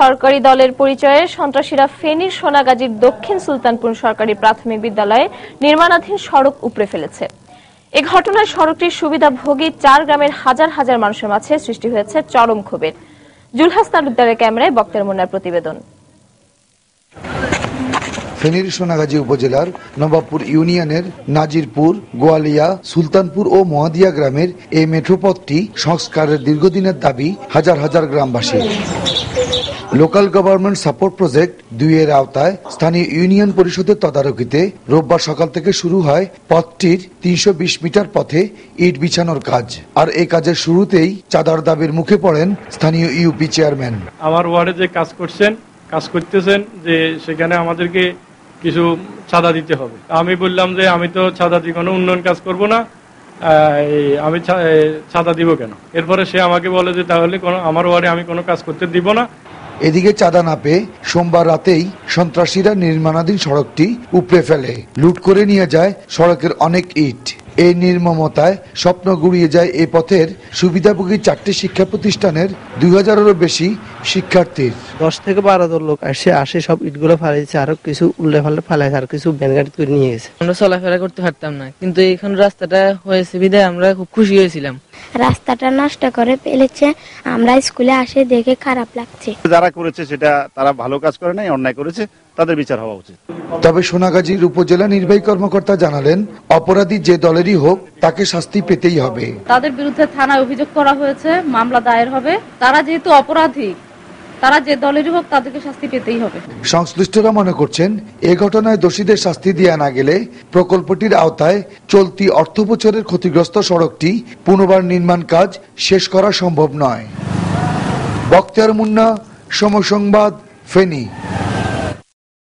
সরকারি দলের পরিচয়ে সন্ত্রাসীরা ফেনীর সোনাগাজীর দক্ষিণ সুলতানপুর সরকারি প্রাথমিক বিদ্যালয়ে নির্মাণাধীন সড়ক উপড়ে ফেলেছে। এ ঘটনায় সড়কটির সুবিধাভোগী 4 গ্রামের হাজার হাজার মানুষের মাঝে সৃষ্টি হয়েছে চরম ক্ষোভের। জুলহাস তালুকদারের ক্যামেরায় বক্তের মুন্নার প্রতিবেদন। ফেনীর সোনাগাজী উপজেলার নবাবপুর ইউনিয়নের নাজিরপুর, গোয়ালিয়া, সুলতানপুর ও মহাদিয়া গ্রামের এই মেট্রোপথটি সংস্কারের দীর্ঘদিনের দাবি হাজার হাজার গ্রামবাসীর। লোকাল গভর্নমেন্ট সাপোর্ট প্রজেক্ট 2 এর আওতায় স্থানীয় ইউনিয়ন পরিষদের তদারকিতে রোববার সকাল থেকে শুরু হয় পথটির 320 মিটার পথে ইট বিছানোর কাজ। আর এই কাজের শুরুতেই চাঁদার দাবির মুখে পড়েন স্থানীয় ইউপি চেয়ারম্যান। আমার ওয়ার্ডে যে কাজ করতেছেন যে সেখানে আমাদেরকে কিছু চাঁদা দিতে হবে। আমি বললাম যে আমি তো চাঁদা দিয়ে কোনো উন্নয়ন কাজ করব না, আমি চাঁদা দিব কেন? এরপরে সে আমাকে বলে যে তাহলে আমার ওয়ার্ডে আমি কোনো কাজ করতে দিব না। এদিকে চাঁদা না পেয়ে সোমবার রাতেই সন্ত্রাসীরা নির্মাণাধীন সড়কটি উপড়ে ফেলে, লুট করে নিয়ে যায় সড়কের অনেক ইট। এই নির্মমতায় স্বপ্ন গুড়িয়ে যায় এই পথের সুবিধাভোগী 4টি শিক্ষা প্রতিষ্ঠানের 2000-এরও বেশি শিক্ষার্থীর। 10 থেকে 12 জন লোক আসে সব ইটগুলো ফালাইছে, আরো কিছু উল্লে ফাল্লে ফালাইছে, আর কিছু ব্যানগাড়ি করে নিয়ে গেছে। আমরা চলাফেরা করতে পারতাম না, কিন্তু এখন রাস্তাটা হয়েছে বিধায় আমরা খুব খুশি হয়েছিলাম। রাস্তাটা নষ্ট করে ফেলেছে, আমরা স্কুলে আসে দেখে খারাপ লাগছে। যারা করেছে সেটা তারা ভালো কাজ করে নাই, অন্যায় করেছে, তাদের বিচার হওয়া উচিত। তবে সোনাগাজীর উপজেলা নির্বাহী কর্মকর্তা জানালেন, অপরাধী যে দলেরই হোক তাকে শাস্তি পেতেই হবে। তাদের বিরুদ্ধে থানায় অভিযোগ করা হয়েছে, মামলা দায়ের হবে। তারা যেহেতু অপরাধী, তারা যে দলেরই হোক তাদেরকে শাস্তি পেতেই হবে। সংশ্লিষ্টরা মনে করছেন, এ ঘটনায় দোষীদের শাস্তি দেয়া না গেলে প্রকল্পটির আওতায় চলতি অর্থ বছরের ক্ষতিগ্রস্ত সড়কটি পুনর্বার নির্মাণ কাজ শেষ করা সম্ভব নয়। বক্তিয়ার মুন্না, সময় সংবাদ, ফেনী।